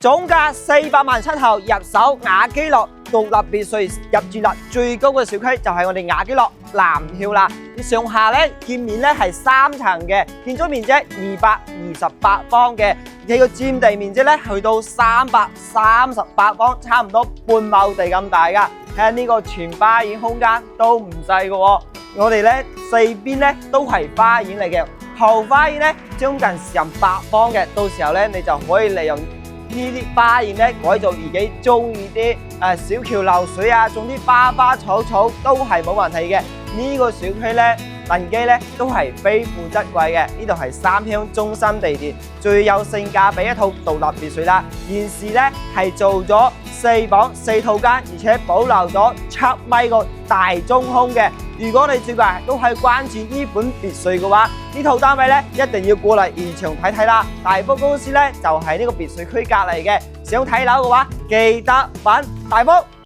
總價400萬出頭入手雅基樂獨立別墅，入住率最高嘅小區就係我哋雅基樂南票啦。上下咧建面咧係3層嘅，建築面積228方嘅，佢個佔地面積咧去到338方，差唔多半畝地咁大噶。睇下呢個全花園空間都唔細噶喎。我哋咧四邊咧都係花園嚟嘅，後花園咧將近成8方嘅，到時候咧你就可以利用呢啲花園咧改造自己中意啲小橋流水啊，種啲花花草草都係冇問題嘅。呢個小區咧地基咧都係非富則貴嘅，呢度係三鄉中心地段，最有性價比一套獨立別墅啦。現時咧係做咗4房4套間，而且保留咗7米個大中空嘅。如果你最近都係關注呢本別墅嘅話，呢套單位咧一定要過嚟現場睇睇啦。大福公司咧就係呢個別墅區隔離嘅，想睇樓嘅話記得揾大福。